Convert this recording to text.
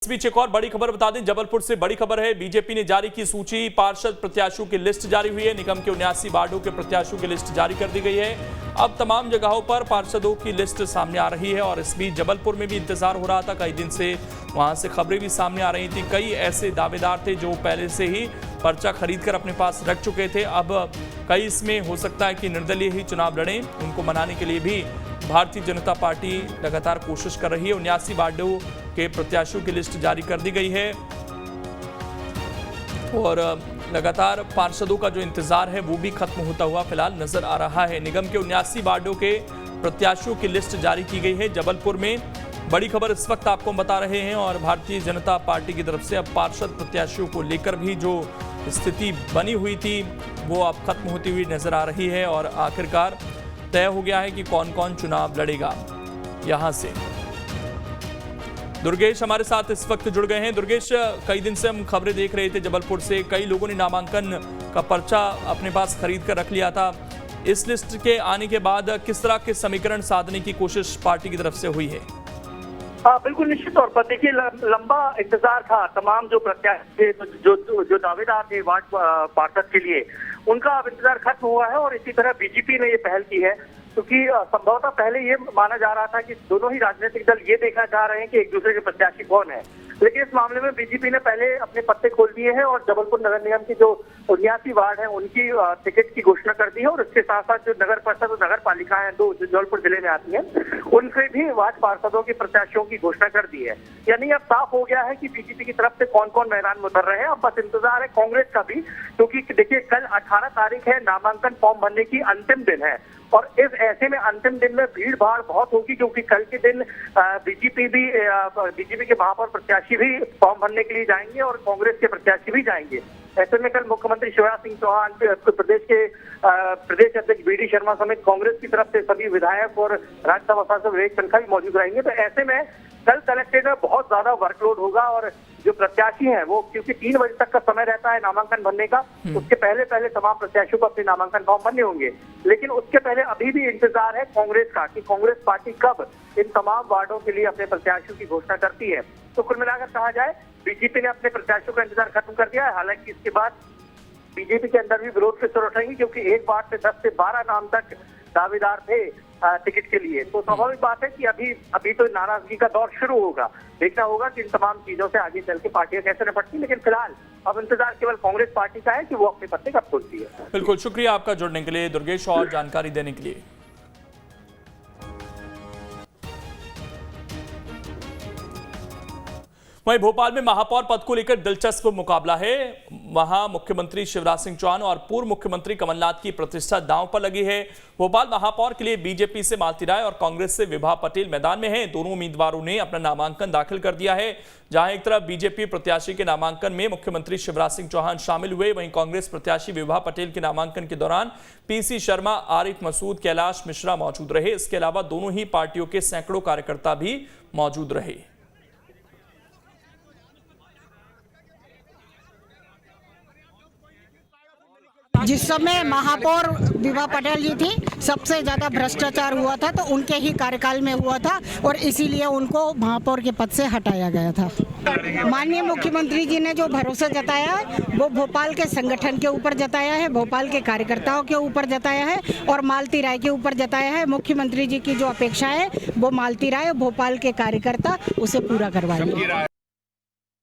इस बीच एक और बड़ी खबर बता दें, जबलपुर से बड़ी खबर है। बीजेपी ने जारी की सूची, पार्षद प्रत्याशियों की लिस्ट जारी हुई है। निगम के 79 वार्डों के प्रत्याशियों की लिस्ट जारी कर दी गई है। अब तमाम जगहों पर पार्षदों की लिस्ट सामने आ रही है और इस बीच जबलपुर में भी इंतजार हो रहा था। कई दिन से वहां से खबरें भी सामने आ रही थी। कई ऐसे दावेदार थे जो पहले से ही पर्चा खरीद कर अपने पास रख चुके थे। अब कई इसमें हो सकता है कि निर्दलीय ही चुनाव लड़ें। उनको मनाने के लिए भी भारतीय जनता पार्टी लगातार कोशिश कर रही है। 79 वार्डों के प्रत्याशियों की लिस्ट जारी कर दी गई है और लगातार पार्षदों का जो इंतजार है वो भी खत्म होता हुआ फिलहाल नजर आ रहा है। निगम के 79 वार्डों के प्रत्याशियों की लिस्ट जारी की गई है। जबलपुर में बड़ी खबर इस वक्त आपको बता रहे हैं और भारतीय जनता पार्टी की तरफ से अब पार्षद प्रत्याशियों को लेकर भी जो स्थिति बनी हुई थी वो अब खत्म होती हुई नजर आ रही है और आखिरकार तय हो गया है कि कौन कौन चुनाव लड़ेगा। यहां से दुर्गेश हमारे साथ इस वक्त जुड़ गए हैं। दुर्गेश, कई दिन से हम खबरें देख रहे थे जबलपुर से, कई लोगों ने नामांकन का पर्चा अपने पास खरीद कर रख लिया था। इस लिस्ट के आने के बाद किस तरह के समीकरण साधने की कोशिश पार्टी की तरफ से हुई है? बिल्कुल निश्चित तौर पर देखिए, लंबा इंतजार था। तमाम जो प्रत्याशी जो दावेदार थे वार्ड पार्षद के लिए, उनका अब इंतजार खत्म हुआ है और इसी तरह बीजेपी ने ये पहल की है क्योंकि संभवतः पहले ये माना जा रहा था कि दोनों ही राजनीतिक दल ये देखना चाह रहे हैं कि एक दूसरे के प्रत्याशी कौन है, लेकिन इस मामले में बीजेपी ने पहले अपने पत्ते खोल दिए हैं और जबलपुर नगर निगम की जो 79 वार्ड है उनकी टिकट की घोषणा कर दी है और इसके साथ साथ जो नगर परिषद और नगर पालिकाएं हैं दो जो जबलपुर जिले में आती हैं, उनके भी वार्ड पार्षदों के प्रत्याशियों की घोषणा कर दी है। यानी अब साफ हो गया है कि बीजेपी की तरफ से कौन कौन मैदान में उतर रहे हैं। अब बस इंतजार है कांग्रेस का भी, क्योंकि देखिए कल 18 तारीख है, नामांकन फॉर्म भरने की अंतिम दिन है और इस ऐसे में अंतिम दिन में भीड़ भाड़ बहुत होगी क्योंकि कल के दिन बीजेपी के महापौर प्रत्याशी भी फॉर्म भरने के लिए जाएंगे और कांग्रेस के प्रत्याशी भी जाएंगे। ऐसे में कल मुख्यमंत्री शिवराज सिंह चौहान प्रदेश के प्रदेश अध्यक्ष बीडी शर्मा समेत कांग्रेस की तरफ से सभी विधायक और राज्यसभा सांसद विवेक तनखा भी मौजूद रहेंगे। तो ऐसे में कल कलेक्ट्रेट में बहुत ज्यादा वर्कलोड होगा और जो प्रत्याशी हैं वो, क्योंकि 3 बजे तक का समय रहता है नामांकन भरने का, उसके पहले तमाम प्रत्याशियों को अपने नामांकन फॉर्म भरने होंगे। लेकिन उसके पहले अभी भी इंतजार है कांग्रेस का कि कांग्रेस पार्टी कब इन तमाम वार्डों के लिए अपने प्रत्याशियों की घोषणा करती है। तो कुल मिलाकर कहा जाए बीजेपी ने अपने प्रत्याशियों का इंतजार खत्म कर दिया है। हालांकि इसके बाद बीजेपी के अंदर भी विरोध के सुर उठेंगे क्योंकि एक बार से 10 से 12 नाम तक दावेदार थे टिकट के लिए। तो स्वाभाविक बात है कि अभी तो नाराजगी का दौर शुरू होगा। देखना होगा कि इन तमाम चीजों से आगे चल के पार्टियां कैसे निपटती, लेकिन फिलहाल अब इंतजार केवल कांग्रेस पार्टी का है कि वो अपने पत्ते कब खोलती है। बिल्कुल, शुक्रिया आपका जुड़ने के लिए दुर्गेश और जानकारी देने के लिए। वहीं भोपाल में महापौर पद को लेकर दिलचस्प मुकाबला है। वहां मुख्यमंत्री शिवराज सिंह चौहान और पूर्व मुख्यमंत्री कमलनाथ की प्रतिष्ठा दांव पर लगी है। भोपाल महापौर के लिए बीजेपी से मालती राय और कांग्रेस से विभा पटेल मैदान में हैं। दोनों उम्मीदवारों ने अपना नामांकन दाखिल कर दिया है। जहां एक तरफ बीजेपी प्रत्याशी के नामांकन में मुख्यमंत्री शिवराज सिंह चौहान शामिल हुए, वहीं कांग्रेस प्रत्याशी विभा पटेल के नामांकन के दौरान पीसी शर्मा, आरिफ मसूद, कैलाश मिश्रा मौजूद रहे। इसके अलावा दोनों ही पार्टियों के सैकड़ों कार्यकर्ता भी मौजूद रहे। जिस समय महापौर विभा पटेल जी थी, सबसे ज्यादा भ्रष्टाचार हुआ था तो उनके ही कार्यकाल में हुआ था और इसीलिए उनको महापौर के पद से हटाया गया था। माननीय मुख्यमंत्री जी ने जो भरोसा जताया वो भोपाल के संगठन के ऊपर जताया है, भोपाल के कार्यकर्ताओं के ऊपर जताया है और मालती राय के ऊपर जताया है। मुख्यमंत्री जी की जो अपेक्षा है वो मालती राय, भोपाल के कार्यकर्ता उसे पूरा करवाएंगे।